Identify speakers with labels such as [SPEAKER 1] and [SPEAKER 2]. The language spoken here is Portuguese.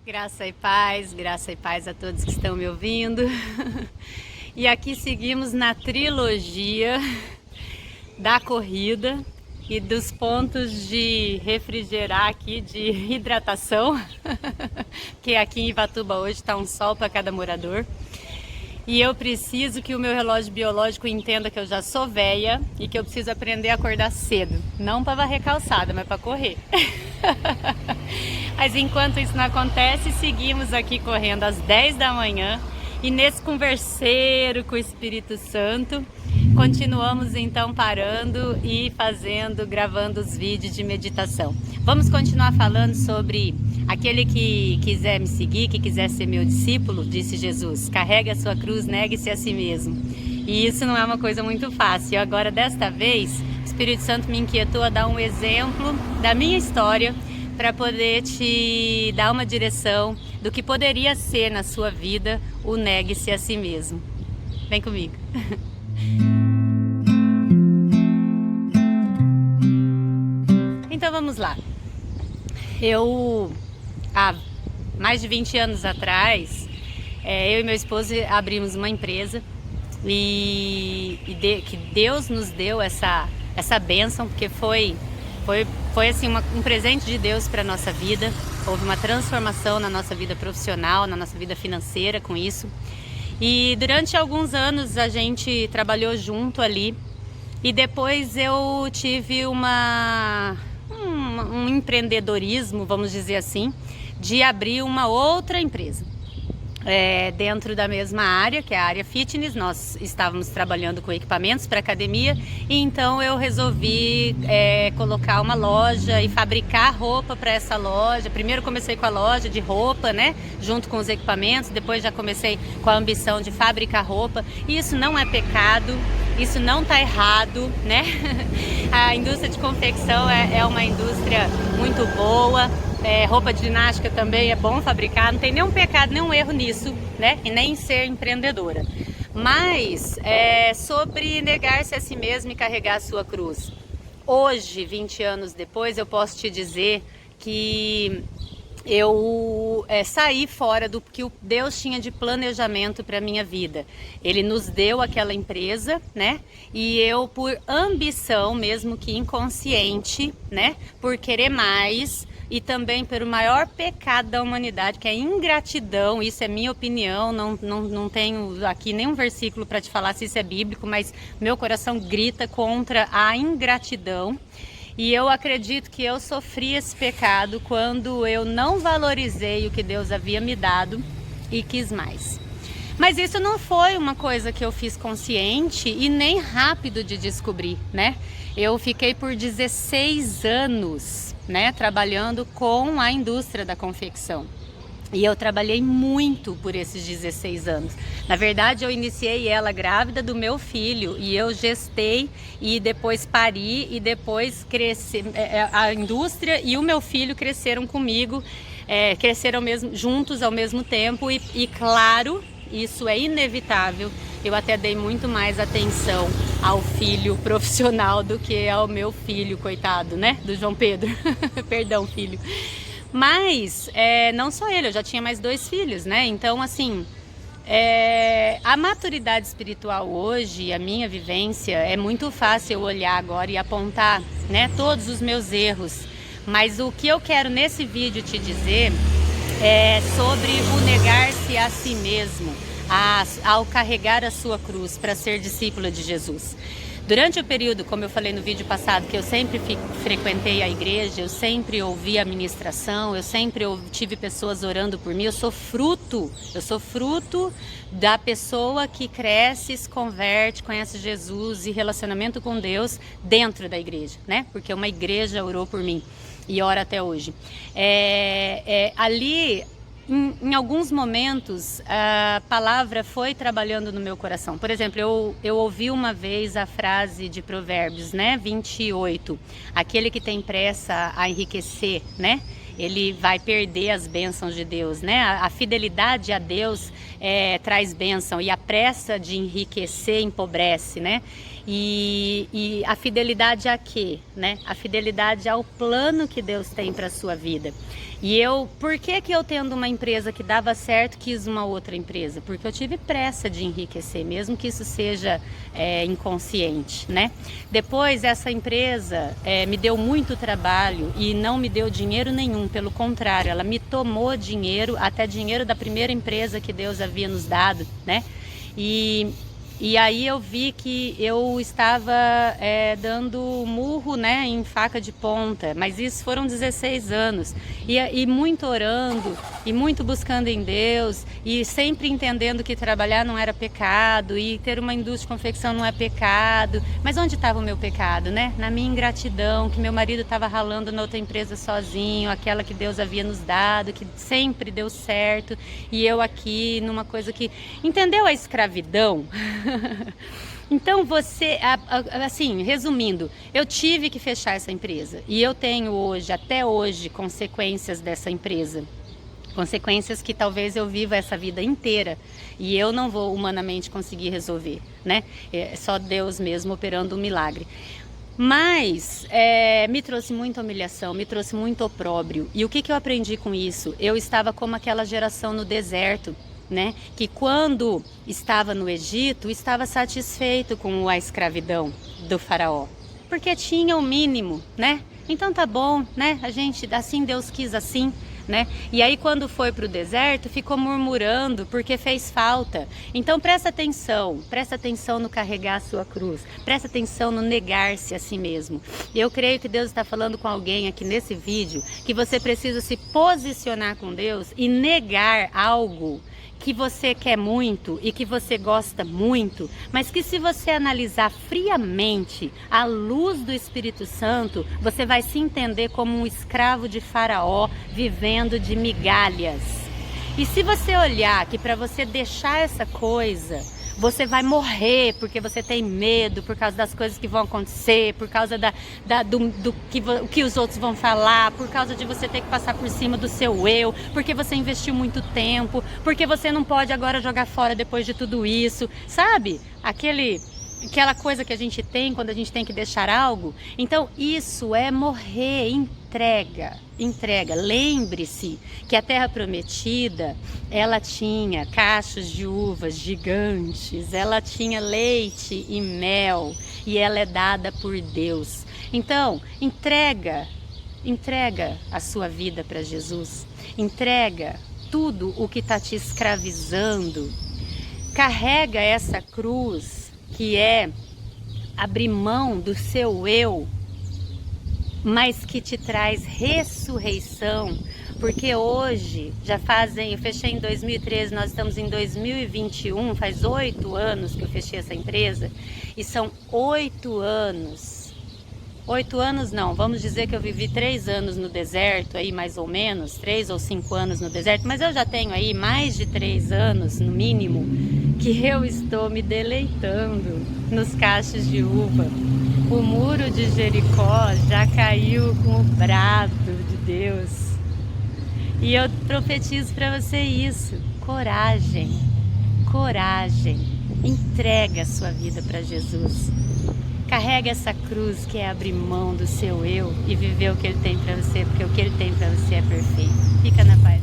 [SPEAKER 1] Graça e paz a todos que estão me ouvindo. E aqui seguimos na trilogia da corrida e dos pontos de refrigerar aqui, de hidratação, porque aqui em Ivatuba hoje está um sol para cada morador. E eu preciso que o meu relógio biológico entenda que eu já sou véia e que eu preciso aprender a acordar cedo. Não para varrer calçada, mas para correr. Mas enquanto isso não acontece, seguimos aqui correndo às 10 da manhã e nesse converseiro com o Espírito Santo, continuamos então parando e gravando os vídeos de meditação. Vamos continuar falando sobre aquele que quiser me seguir, que quiser ser meu discípulo, disse Jesus, carregue a sua cruz, negue-se a si mesmo. E isso não é uma coisa muito fácil. Agora, desta vez, o Espírito Santo me inquietou a dar um exemplo da minha história para poder te dar uma direção do que poderia ser na sua vida o negue-se a si mesmo. Vem comigo. Então vamos lá. Há mais de 20 anos atrás, eu e meu esposo abrimos uma empresa que Deus nos deu essa bênção, porque foi assim um presente de Deus para a nossa vida. Houve uma transformação na nossa vida profissional, na nossa vida financeira com isso. E durante alguns anos a gente trabalhou junto ali. E depois eu tive um empreendedorismo, vamos dizer assim, de abrir uma outra empresa. Dentro da mesma área, que é a área fitness. Nós estávamos trabalhando com equipamentos para academia e então eu resolvi colocar uma loja e fabricar roupa para essa loja. Primeiro comecei com a loja de roupa, né, junto com os equipamentos, depois já comecei com a ambição de fabricar roupa. E isso não é pecado, isso não está errado, né? A indústria de confecção é uma indústria muito boa. Roupa de ginástica também é bom fabricar, não tem nenhum pecado, nenhum erro nisso, né? E nem ser empreendedora. Mas sobre negar-se a si mesmo e carregar a sua cruz. Hoje, 20 anos depois, eu posso te dizer que eu saí fora do que Deus tinha de planejamento para minha vida. Ele nos deu aquela empresa, né? E eu, por ambição, mesmo que inconsciente, né? Por querer mais, e também pelo maior pecado da humanidade, que é a ingratidão. Isso é minha opinião, não tenho aqui nenhum versículo para te falar se isso é bíblico, mas meu coração grita contra a ingratidão. E eu acredito que eu sofri esse pecado quando eu não valorizei o que Deus havia me dado e quis mais. Mas isso não foi uma coisa que eu fiz consciente e nem rápido de descobrir, né? Eu fiquei por 16 anos, né, trabalhando com a indústria da confecção. E eu trabalhei muito por esses 16 anos. Na verdade, eu iniciei ela grávida do meu filho e eu gestei e depois pari e depois cresci. A indústria e o meu filho cresceram comigo, cresceram juntos ao mesmo tempo e claro, isso é inevitável. Eu até dei muito mais atenção ao filho profissional do que ao meu filho, coitado, né? Do João Pedro. Perdão, filho. Mas não só ele, eu já tinha mais 2 filhos, né? Então, assim, a maturidade espiritual hoje, a minha vivência, é muito fácil eu olhar agora e apontar, né, todos os meus erros. Mas o que eu quero nesse vídeo te dizer é sobre o negar-se a si mesmo, ao carregar a sua cruz para ser discípula de Jesus. Durante o período, como eu falei no vídeo passado, que eu sempre frequentei a igreja, eu sempre ouvi a ministração, eu sempre tive pessoas orando por mim, eu sou fruto da pessoa que cresce, se converte, conhece Jesus e relacionamento com Deus dentro da igreja, né? Porque uma igreja orou por mim e ora até hoje. Ali, em alguns momentos, a palavra foi trabalhando no meu coração. Por exemplo, eu ouvi uma vez a frase de Provérbios, né, 28, aquele que tem pressa a enriquecer, né, ele vai perder as bênçãos de Deus, né? A fidelidade a Deus traz bênção e a pressa de enriquecer empobrece, né? E a fidelidade a quê, né? A fidelidade ao plano que Deus tem para a sua vida. E por que eu tendo uma empresa que dava certo, quis uma outra empresa? Porque eu tive pressa de enriquecer, mesmo que isso seja inconsciente, né? Depois, essa empresa me deu muito trabalho e não me deu dinheiro nenhum, pelo contrário, ela me tomou dinheiro, até dinheiro da primeira empresa que Deus havia nos dado, né? E aí eu vi que eu estava dando murro, né, em faca de ponta, mas isso foram 16 anos, e muito orando, e muito buscando em Deus, e sempre entendendo que trabalhar não era pecado, e ter uma indústria de confecção não é pecado, mas onde estava o meu pecado, né? Na minha ingratidão, que meu marido estava ralando na outra empresa sozinho, aquela que Deus havia nos dado, que sempre deu certo, e eu aqui numa coisa que... Entendeu a escravidão? Então você, assim, resumindo, eu tive que fechar essa empresa e eu tenho hoje, até hoje, consequências dessa empresa. Consequências que talvez eu viva essa vida inteira e eu não vou humanamente conseguir resolver, né? É só Deus mesmo operando um milagre. Mas me trouxe muita humilhação, me trouxe muito opróbrio. E o que eu aprendi com isso? Eu estava como aquela geração no deserto, né? Que quando estava no Egito, estava satisfeito com a escravidão do faraó, porque tinha o mínimo, né? Então tá bom, né? A gente, assim Deus quis assim, né? E aí quando foi para o deserto, ficou murmurando porque fez falta. Então presta atenção no carregar a sua cruz, presta atenção no negar-se a si mesmo. Eu creio que Deus está falando com alguém aqui nesse vídeo, que você precisa se posicionar com Deus e negar algo que você quer muito e que você gosta muito, mas que se você analisar friamente, à luz do Espírito Santo, você vai se entender como um escravo de Faraó vivendo de migalhas. E se você olhar que para você deixar essa coisa, você vai morrer porque você tem medo, por causa das coisas que vão acontecer, por causa do que os outros vão falar, por causa de você ter que passar por cima do seu eu, porque você investiu muito tempo, porque você não pode agora jogar fora depois de tudo isso, sabe? Aquela coisa que a gente tem quando a gente tem que deixar algo. Então isso é morrer. Entrega. Lembre-se que a terra prometida, ela tinha cachos de uvas gigantes, ela tinha leite e mel, e ela é dada por Deus. Então entrega a sua vida para Jesus, entrega tudo o que está te escravizando, carrega essa cruz, que é abrir mão do seu eu, mas que te traz ressurreição, porque hoje, eu fechei em 2013, nós estamos em 2021, faz 8 anos que eu fechei essa empresa, e são 8 anos não, vamos dizer que eu vivi 3 anos no deserto, aí mais ou menos, 3 ou 5 anos no deserto, mas eu já tenho aí mais de 3 anos, no mínimo, que eu estou me deleitando nos cachos de uva. O muro de Jericó já caiu com o brado de Deus. E eu profetizo para você isso, coragem, entrega a sua vida para Jesus. Carrega essa cruz que é abrir mão do seu eu e viver o que Ele tem para você, porque o que Ele tem para você é perfeito. Fica na paz.